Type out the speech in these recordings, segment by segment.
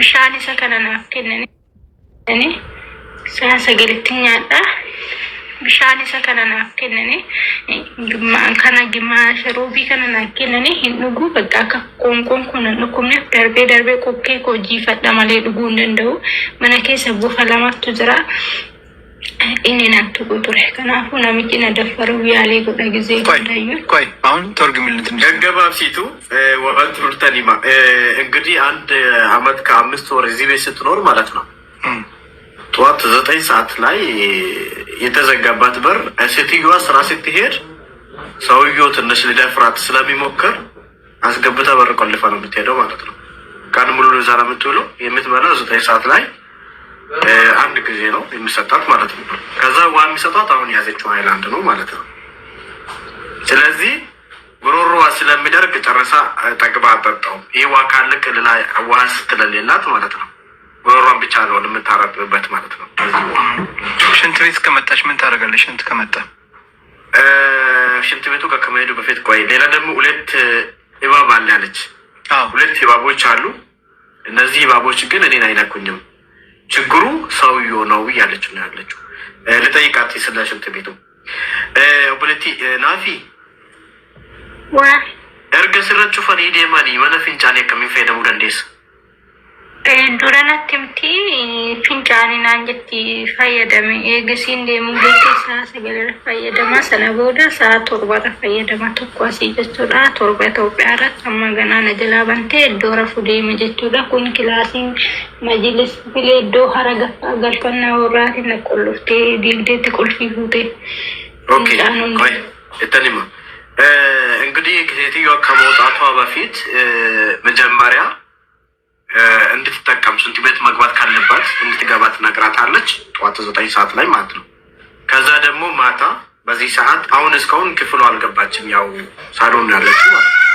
bishaan isa kana naaf kennani saa sagalitti nyaadha bishaan isa kana naaf kennani kana gimaasha roobii kana naaf kennani hin dhugu bakka akka qoonqoon kun dhukkubne darbee qokkee koo jiifadha malee dhuguu hin danda'u mana keessa buufa lamatu jira inni natti godhure kanaafuu namichi na daffaru yaalee godha gizee godhayu ቆይ አሁን ተርጉምልን ትንሽ ገባብሲቱ ወቀት ሩርተኒማ እንግዲህ አንድ አመት ከ5 ወር እዚህ ቤት ስትኖር ማለት ነው ጠዋት 9 ሰዓት ላይ የተዘጋባት በር ሴትዮዋ ስራ ስትሄድ ሰውየው ትንሽ ሊደፍራት ስለሚሞክር አስገብታ በር ቆልፋ ነው የምትሄደው ማለት ነው ቀን ሙሉ ለዛራ የምትውለው የምትበላው 9 ሰዓት ላይ አንድ ጊዜ ነው የሚሰጣት ማለት ነው ከዛ ውሃ የሚሰጣት አሁን ያዘችው ሃይላንድ ነው ማለት ነው ስለዚህ ጉሮሮዋ ስለሚደርቅ ጨረሳ ጠግባ አጠጣው ይሄ ውሃ ካለቀ ላይ ውሃ ስትለሌላት ማለት ነው ጉሮሮዋን ብቻ ነው የምታረጥበት ማለት ነው ሽንት ቤት ከመጣች ምን ታደርጋለች ሽንት ከመጣ ሽንት ቤቱ ከመሄዱ በፊት ቆይ ሌላ ደግሞ ሁለት እባብ አለ ያለች ሁለት እባቦች አሉ እነዚህ እባቦች ግን እኔን አይነኩኝም ችግሩ ሰውየው ነው ያለች ነው ያለችው ለጠይቃት ስለ ሽንት ቤቱ ኦፕሌቲ ናፊ ዋ እርገ ስረቹ ፈሪዴ ማሊ ወነፍንጫኔ ከሚፈደሙ ደንዴስ duranattimti fincaani naan jetti fayyadame eegasiin deemu geetti isaa sagalee fayyadama sana booda saa torba fayyadama tokko asii jechuudha torba Itoophiyaarratti amma ganaa na jalaa bantee iddoo rafu deeme jechuudha kun kilaasiin majlis filee iddoo hara galfannaa warraatiin na qolloftee diigdeetti qolfii fuute ኦኬ ቆይ እተኒማ እንግዲህ ሴትዮዋ ከመውጣቷ በፊት መጀመሪያ እንድትጠቀም ሽንት ቤት መግባት ካለባት እንድትገባት ነግራታለች ጧት 9 ሰዓት ላይ ማለት ነው ከዛ ደግሞ ማታ በዚህ ሰዓት አሁን እስካሁን ክፍሉ አልገባችም ያው ሳሎን ያለችው ማለት ነው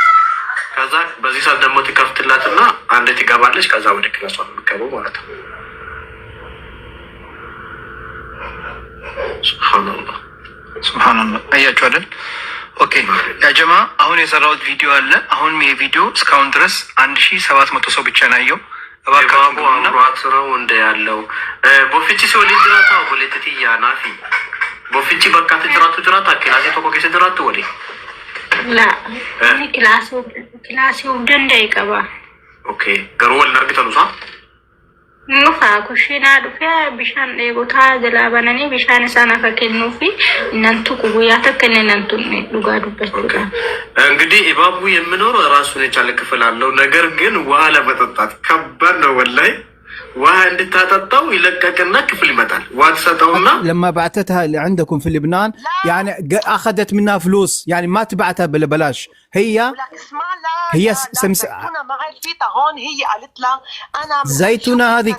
ከዛ በዚህ ሰዓት ደግሞ ትከፍትላትና አንዴ ትገባለች ከዛ ወደ ክላሷ ትገባው ማለት ነው ሱብሃንአላህ አያችሁ አይደል ኦኬ ያ ጀማ አሁን የሰራሁት ቪዲዮ አለ አሁን ቪዲዮ እስካሁን ድረስ 1700 ሰው ብቻ ነው ያየው እባካችሁ አምሯት ነው እንደ ያለው ቦፊቺ ሰው ሊድራታ ወለተቲ ያናፊ ቦፊቺ በቃ ትድራታ ክላሴ ተቆቀ ትድራታ ወዲ ላ እኔ ክላሴው ደንዳ ይቀባ ኦኬ ገሮል ነርግተኑሳ nufa kushina dufe bishan eegota jalabanani bishan sana fakennufi nantu kubuya takene nantu duga dubachuda እንግዲህ ኢባቡ የሚኖር ራሱን የቻለ ክፍል አለው ነገር ግን ውሃ ለመጠጣት ከባድ ነው ወላይ ውሃ እንድታጠጣው ይለቀቅና ክፍል ይመጣል ውሃ ተሰጠውና لما بعتتها اللي عندكم في لبنان يعني اخذت منها فلوس يعني ما تبعتها ببلاش هي معي فيتا هون هي قالت لها انا زيتونة هذه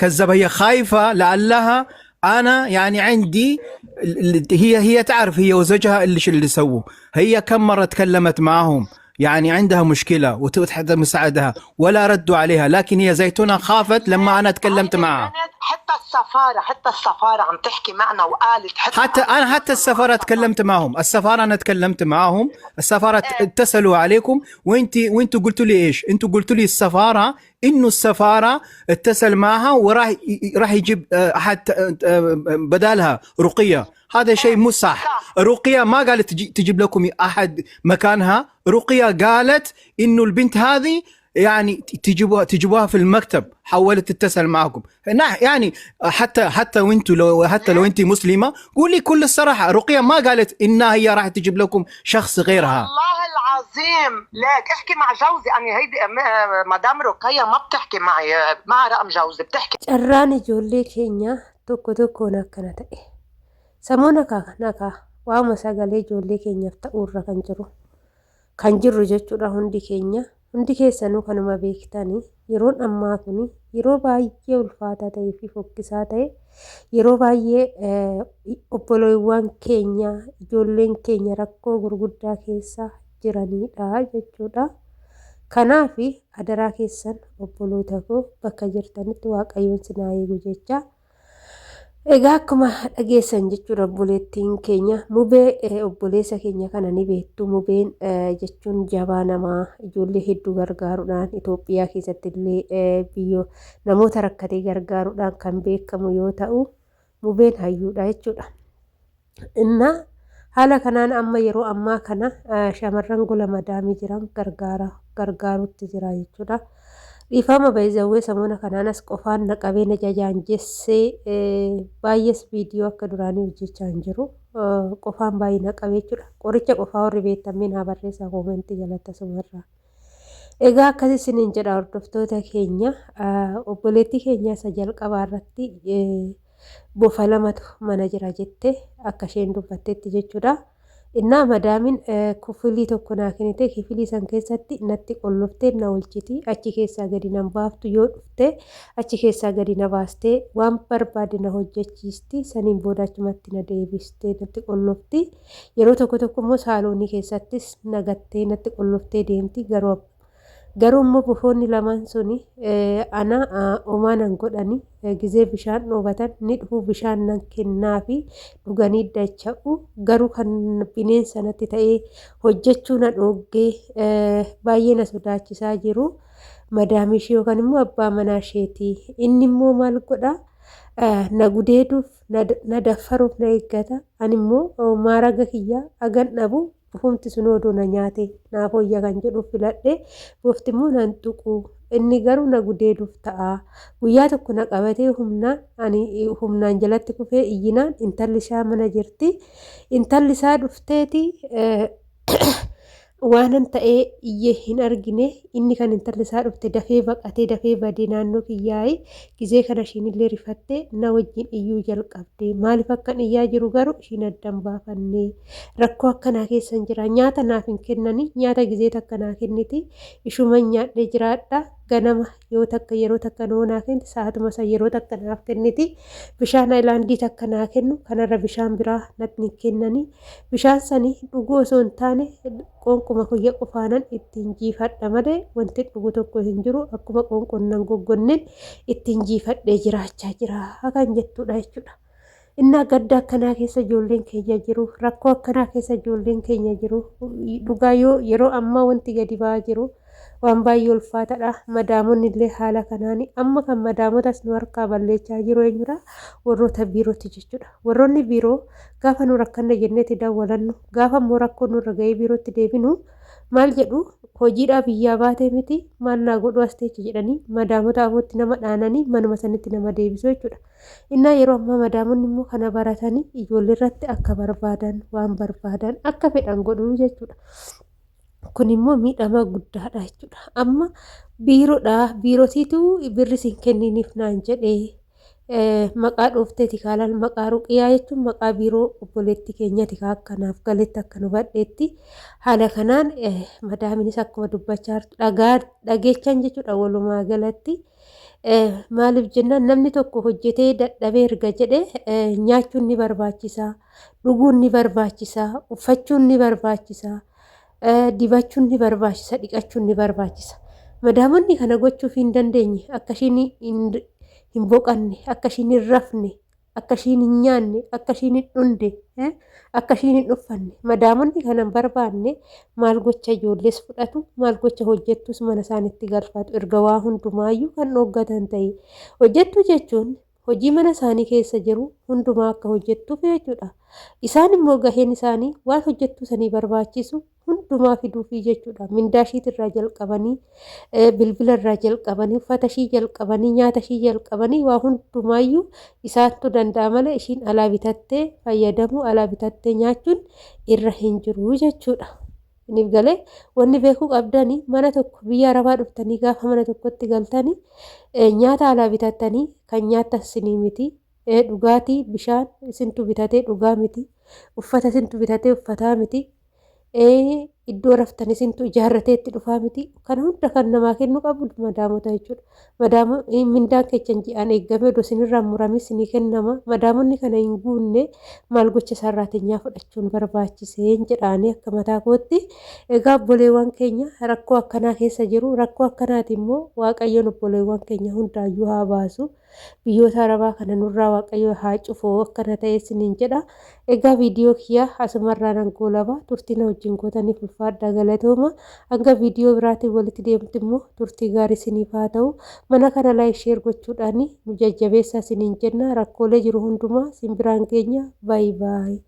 كذابة هي خايفة لعلها انا يعني عندي هي تعرف هي وزوجها اللي سووا هي كم مرة تكلمت معهم يعني عندها مشكلة وتحت مساعدها ولا ردوا عليها لكن هي زيتونة خافت لما أنا تكلمت معها حتى السفارة عم تحكي معنا وقالت حتى السفارة تكلمت معهم أنا تكلمت معهم السفارة اتصلوا عليكم وانتوا قلتوا لي ايش انتوا قلتوا لي انه السفارة اتصل معها وراح يجيب احد بدالها رقية هذا شيء مو صح رقية ما قالت تجيب لكم احد مكانها رقية قالت انه البنت هذه يعني تجيبوها في المكتب حاولت تتصل معكم يعني حتى لو انت مسلمة قولي كل الصراحة رقية ما قالت انها هي راح تجيب لكم شخص غيرها والله العظيم ليك احكي مع جوزي انا هيدي مدام رقية ما بتحكي معي مع رقم جوزي بتحكي ጨራን ijoollee keenya tokkoon akkana ta'e samoona naka waama sagalee ijoollee keenyaaf ta'uurra kan jirru jechuudha hundi keessanuu kanuma beektanii yeroon ammaa kun yeroo baay'ee ulfaataa ta'ee fi fokkisaa ta'e yeroo baay'ee obboloowwan keenya ijoolleen keenya rakkoo gurguddaa keessa jiranidha jechuudha kanaaf adaraa keessan obboloota koo bakka jirtanitti waaqayyoon sinaa eegu jecha Egaa akkuma dhageessan jechuudha obboleettiin keenya mubee obboleessa keenya kana ni beektu mubeen jechuun jabaa namaa ijoollee hedduu gargaaruudhaan Itoophiyaa keessatti illee biyyoo namoota rakkatee gargaaruudhaan kan beekamu yoo ta'u mubeen hayyuudha jechuudha. Inna haala kanaan amma yeroo ammaa kana shamarran gola madaamii jiran gargaaruutti jira jechuudha. Dhiifama baay'izawwee samoona kanaanas qofaan naqabee na jajaan jessee baay'ees viidiyoo akka duraanii hojjechaa hin jiru qofaan baay'ee naqabee jechuudha. Qoricha qofaa warri beektameen haa barreessaa koomentii jalatti asumarraa. Egaa akkasii isiniin jedha hordoftoota keenya obboleettii keenya isa jalqabaa irratti bofa lamatu mana jira jettee akka isheen dubbatteetti jechuudha. Innaa madaamin kufilii tokko naa kennite kifilii san keessatti natti qolloftee na olchiti achi keessaa gadi nan baaftu yoo dhufte achi keessaa gadi na baastee waan barbaade na hojjechiisti saniin booda achumatti na deebistee natti qollofti yeroo tokko immoo saaloonii keessattis nagattee natti qolloftee deemti garuu immoo bufoonni lamaan suni ana omaanan godhani gizee bishaan dhoobatan ni dhufu bishaan nan kennaa fi dhuganii dacha'u garuu kan bineensa natti ta'ee hojjechuu na dhoggee baay'ee na sodaachisaa jiru madaamishii yookaan immoo abbaa manaa isheeti inni immoo maal godha na gudeeduuf na daffaruuf na eeggata ani immoo maaraga kiyyaa agan dhabu bufumti sun odoo na nyaate naaf hoyya kan jedhu filadhe bufti immoo nan tuqu inni garuu na gudeeduuf ta'a guyyaa tokko na qabatee humnaan jalatti kufee iyyinaan intalli isaa mana jirti intalli isaa dhufteeti waanan ta'ee iyyee hin argine inni kan intalli isaa dhufte dafee baqatee dafee badee naannoo kiyyaa'ee gizee kana ishiinillee rifattee na wajjin iyyuu jalqabde maaliif akkan iyyaa jiru garuu ishiin addan baafannee rakkoo akkanaa keessan jira nyaata naaf hin kennani nyaata gizee takka naa kenniti ishuma nyaadhee jiraadha ganama yoo takka yeroo takka noonaa kenni sa'aatuma san yeroo takka naaf kenniti bishaan ayilaandii takka naa kennu kanarra bishaan biraa natti kennani bishaan sanii dhuguu osoo hin taane qoonquma kiyya qofaanan ittiin jiifadha malee wanti dhugu tokko hin jiru akkuma qoonqonnan goggonneen ittiin jiifadhee jiraachaa jira kan jettudha jechuudha. Innaa gadda akkanaa keessa ijoolleen keenya jiru rakkoo akkanaa keessa ijoolleen keenya jiru dhugaa yeroo ammaa wanti gadi ba'aa jiru waan baay'ee ulfaataadha madaamonni illee haala kanaani amma kan madaamotas nu harkaa balleechaa jiru eenyudha warroota biirootti jechuudha warroonni biiroo gaafa nu rakkanna jenneeti daawwalannu gaafa immoo rakkoo nurra ga'ee biirootti deebinu maal jedhu hojiidhaa biyyaa baatee miti maal naa godhu asteechi jedhanii madaamota amootti nama dhaananii manuma sanitti nama deebisu jechuudha innaa yeroo ammaa madaamonni immoo kana baratanii ijoollee irratti akka barbaadan waan barbaadan akka fedhan godhu jechuudha. Kun immoo miidhama guddaadha jechuudha. Amma biiroodha biirootiitu birri siin kenniniif naan jedhee maqaa dhoofteeti kaalaan maqaa ruqiyaa jechuun maqaa biiroo obboleettii keenyati akkanaaf galetti akka nu badheetti haala kanaan madaaminis akkuma dubbachaa dhageechan jechuudha walumaa galatti maaliif jennaan namni tokko hojjetee dadhabee erga jedhee nyaachuun ni barbaachisa dhuguun ni barbaachisa uffachuun ni barbaachisa. Dibachuun ni barbaachisa dhiqachuun ni barbaachisa madaamonni kana gochuuf hin dandeenye akka ishiin hin boqanne akka ishiin hin rafne akka ishiin hin nyaanne akka ishiin hin dhunde akka ishiin hin uffanne madaamonni kana hin barbaanne maal gocha ijoollees fudhatu maal gocha hojjettus mana isaanitti galfatu erga waa hundumaayyuu kan dhoggatan ta'e hojjettu jechuun hojii mana isaanii keessa jiru hundumaa akka hojjettuuf jechuudha. Isaan immoo gaheen isaanii waan hojjettuu sanii barbaachisu hundumaa fiduufi jechuudha. Mindaa ishiitirraa jalqabanii bilbila irraa jalqabanii uffata ishii jalqabanii nyaata ishii jalqabanii waa hundumaayyuu isaantu danda'a malee ishiin alaa bitattee fayyadamuu alaa bitattee nyaachuun irra hin jiru jechuudha. Iniif galee wanni beekuu qabdanii mana tokko biyya arabaa dhuftanii gaafa mana tokkotti galtanii nyaata alaa bitattanii kan nyaattan sinii miti. Dhugaatii bishaan isintu bitatee dhugaa miti uffata isintu bitatee uffataa miti iddoo raftan isintu ijaarrateetti dhufaa miti kana hunda kan namaa kennu qabu madaamota jechuudha. Madaama mindaan kechan ji'aan eeggamee osoo isinirraa muramis ni kennama. Madaamonni kana hin guunne maal gocha sarraateenyaa fudhachuun barbaachiseen jedhaanii akka mataa kootti. Egaa obboleewwan keenya rakkoo akkanaa keessa jiru. Rakkoo akkanaati immoo waaqayyoon obboleewwan keenya hundaayyuu haa baasu. Biyyoota arabaa kana nurraa waaqayyo haa cufoo akkana ta'e isiniin jedha. Egaa viidiyoo kiyya asumarraa nan goolaba turtiin wajjin gootaniif ulfaadhaa galatooma. Hanga viidiyoo biraatiin walitti deemtu immoo turtii gaarii isiniif haa ta'u. Mana kana laayik sheer gochuudhaan nu jajjabeessaa isiniin jenna. Rakkoolee jiru hundumaa simbiraan keenya baay'ee.